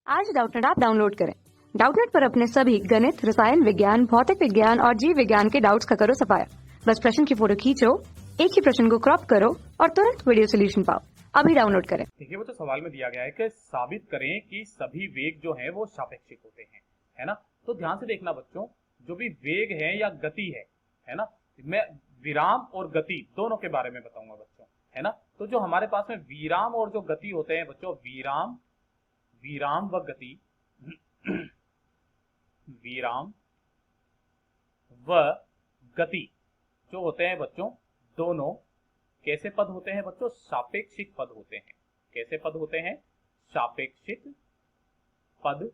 आज Doubtnut app download करें। Doubtnut पर अपने सभी गणित, रसायन विज्ञान, भौतिक विज्ञान और जीव विज्ञान के डाउट्स का करो सफाया। बस प्रश्न की फोटो खींचो, एक ही प्रश्न को क्रॉप करो और तुरंत वीडियो सोल्यूशन पाओ। अभी डाउनलोड करें। देखिए वो तो सवाल में दिया गया है कि साबित करें कि सभी वेग जो हैं वो सापेक्षिक होते हैं, है ना। तो ध्यान से देखना बच्चों, जो भी वेग है या गति है ना, मैं विराम और गति दोनों के बारे में बताऊंगा बच्चों, है ना। तो जो हमारे पास में विराम और जो गति होते हैं बच्चों, विराम व गति विराम व गति जो होते हैं बच्चों, दोनों कैसे पद होते हैं बच्चों? सापेक्षिक पद होते हैं। कैसे पद होते हैं? सापेक्षिक पद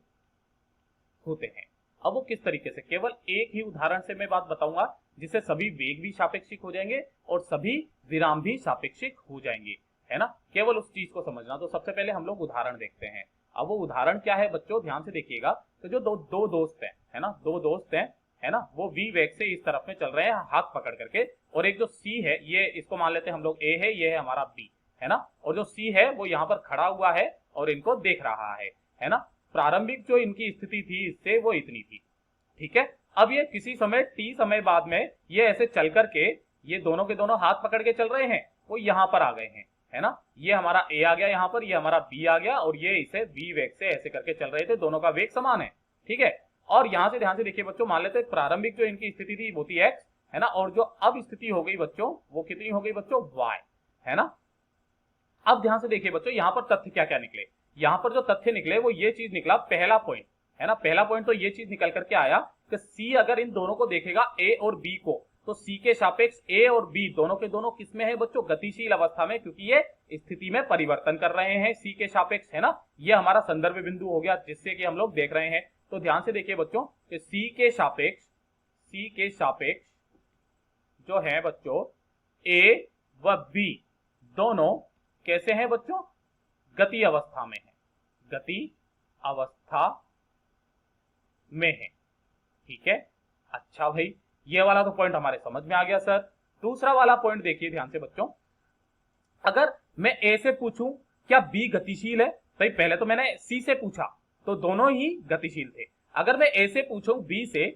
होते हैं। अब वो किस तरीके से? केवल एक ही उदाहरण से मैं बात बताऊंगा जिससे सभी वेग भी सापेक्षिक हो जाएंगे और सभी विराम भी सापेक्षिक हो जाएंगे, है ना। केवल उस चीज को समझना। तो सबसे पहले हम लोग उदाहरण देखते हैं। अब वो उदाहरण क्या है बच्चों, ध्यान से देखिएगा। तो जो दो दोस्त हैं, है ना, दो दोस्त हैं, है ना, वो v वेग से इस तरफ में चल रहे हैं हाथ पकड़ करके, और एक जो c है, ये इसको मान लेते हैं हम लोग a है, ये है हमारा b, है ना, और जो c है वो यहाँ पर खड़ा हुआ है और इनको देख रहा है ना। प्रारंभिक जो इनकी स्थिति थी इससे वो इतनी थी, ठीक है। अब ये किसी समय t समय बाद में ये ऐसे चल करके, ये दोनों के दोनों हाथ पकड़ के चल रहे हैं, वो यहाँ पर आ गए हैं, है ना। ये हमारा a आ गया यहाँ पर, ये हमारा b आ गया, और ये इसे v वेग से ऐसे करके चल रहे थे, दोनों का वेग समान है, ठीक है। और यहां से ध्यान से देखिए बच्चों, मान लेते हैं प्रारंभिक जो इनकी स्थिति थी वो थी x, है ना, और जो अब स्थिति हो गई बच्चों वो कितनी हो गई बच्चों? y, है ना। अब ध्यान से देखिए बच्चों, यहां पर तथ्य क्या क्या निकले? यहां पर जो तथ्य निकले वो ये चीज निकला, पहला पॉइंट, है ना, पहला पॉइंट तो ये चीज निकल करके आया कि c अगर इन दोनों को देखेगा a और b को, तो c के सापेक्ष a और b दोनों के दोनों किसमें है बच्चों? गतिशील अवस्था में, क्योंकि ये स्थिति में परिवर्तन कर रहे हैं c के सापेक्ष, है ना। ये हमारा संदर्भ बिंदु हो गया जिससे कि हम लोग देख रहे हैं। तो ध्यान से देखिए बच्चों कि c के सापेक्ष जो है बच्चों a व b दोनों कैसे हैं बच्चों? गति अवस्था में है, गति अवस्था में है, ठीक है। अच्छा भाई, ये वाला तो पॉइंट हमारे समझ में आ गया सर। दूसरा वाला पॉइंट देखिए ध्यान से बच्चों, अगर मैं a से पूछूं क्या b गतिशील है, भाई पहले तो मैंने c से पूछा तो दोनों ही गतिशील थे। अगर मैं a से पूछूं b से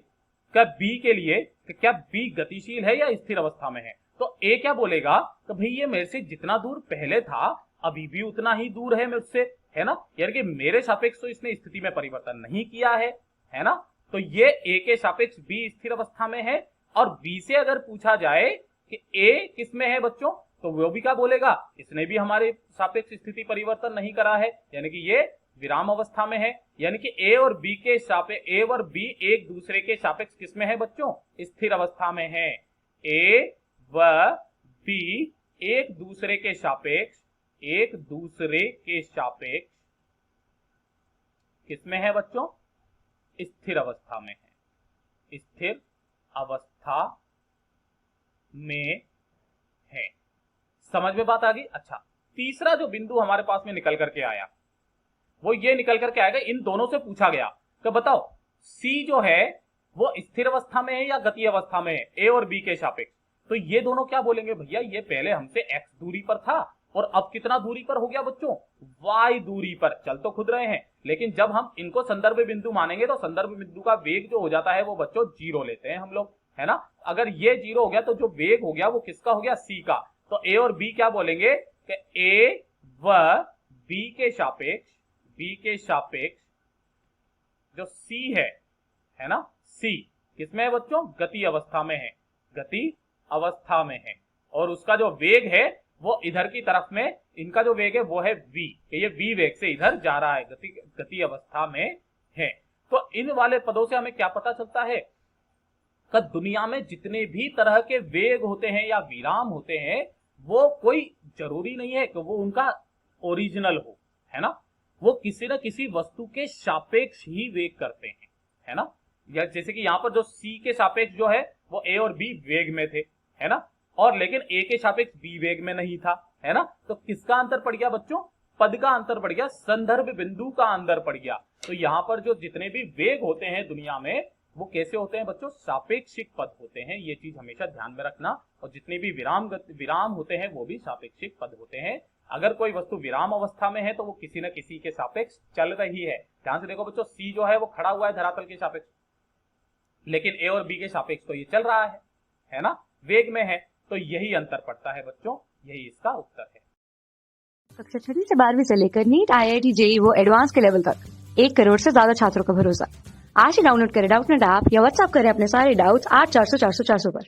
क्या b के लिए कि क्या b गतिशील है या स्थिर अवस्था में है, तो a क्या बोलेगा कि भाई ये मेरे से जितना दूर पहले था अभी भी उतना ही दूर है मुझसे, है ना, यानी कि मेरे सापेक्ष तो इसने स्थिति में परिवर्तन नहीं किया है ना। तो ये a के सापेक्ष b स्थिर अवस्था में है, और b से अगर पूछा जाए कि a किस में है बच्चों, तो वो भी क्या बोलेगा? इसने भी हमारे सापेक्ष स्थिति परिवर्तन नहीं करा है, यानी कि ये विराम अवस्था में है। यानी कि a और b के सापेक्ष, a और b एक दूसरे के सापेक्ष किस में है बच्चों? स्थिर अवस्था में है। a व b एक दूसरे के सापेक्ष किस में है बच्चों? स्थिर अवस्था में है, स्थिर अवस्था में है। समझ में बात आ गई? अच्छा, तीसरा जो बिंदु हमारे पास में निकल करके आया वो ये निकल करके आएगा, इन दोनों से पूछा गया कि बताओ C जो है वो स्थिर अवस्था में है या गति अवस्था में है A और B के सापेक्ष। तो ये दोनों क्या बोलेंगे? भैया ये पहले हमसे x दूरी पर था और अब कितना दूरी पर हो गया बच्चों? y दूरी पर। चल तो खुद रहे हैं, लेकिन जब हम इनको संदर्भ बिंदु मानेंगे तो संदर्भ बिंदु का वेग जो हो जाता है वो बच्चों 0 लेते हैं हम लोग, है ना। अगर ये 0 हो गया तो जो वेग हो गया वो किसका हो गया? C का। तो A और B क्या बोलेंगे कि A व B के सापेक्ष जो C है ना, C किसमें है बच्चों? गति अवस्था में है, गति अवस्था में है, और उसका जो वेग है वो इधर की तरफ में, इनका जो वेग है वो है v, ये v वेग से इधर जा रहा है, गति अवस्था में है। तो इन वाले पदों से हमें क्या पता चलता है कि दुनिया में जितने भी तरह के वेग होते हैं या विराम होते हैं वो कोई जरूरी नहीं है कि वो उनका ओरिजिनल हो, है ना। वो किसी न किसी वस्तु के सापेक्ष ही वेग करते हैं, है ना। या जैसे कि यहाँ पर जो C के सापेक्ष जो है वो A और B वेग में थे, है ना, और लेकिन A के सापेक्ष B वेग में नहीं था, है ना। तो किसका अंतर पड़ गया बच्चों? पद का अंतर पड़ गया, संदर्भ बिंदु का अंतर पड़ गया। तो यहाँ पर जो जितने भी वेग होते हैं दुनिया में वो कैसे होते हैं बच्चों? सापेक्षिक पद होते हैं, ये चीज हमेशा ध्यान में रखना। और जितने भी विराम होते हैं वो भी सापेक्षिक पद होते हैं। अगर कोई वस्तु विराम अवस्था में है तो वो किसी न किसी के सापेक्ष चल रही है। ध्यान से देखो बच्चों, सी जो है वो खड़ा हुआ है धरातल के सापेक्ष, लेकिन ए और बी के सापेक्ष तो ये चल रहा है ना, वेग में है। तो यही अंतर पड़ता है बच्चों, यही इसका उत्तर है। कक्षा 6 से 12वीं से लेकर नीट, IIT, JEE वो एडवांस के लेवल तक 1 करोड़ से ज्यादा छात्रों का भरोसा। आज ही डाउनलोड करें डाउटनेट ऐप या व्हाट्सएप करें अपने सारे डाउट्स 8400 400 400 पर।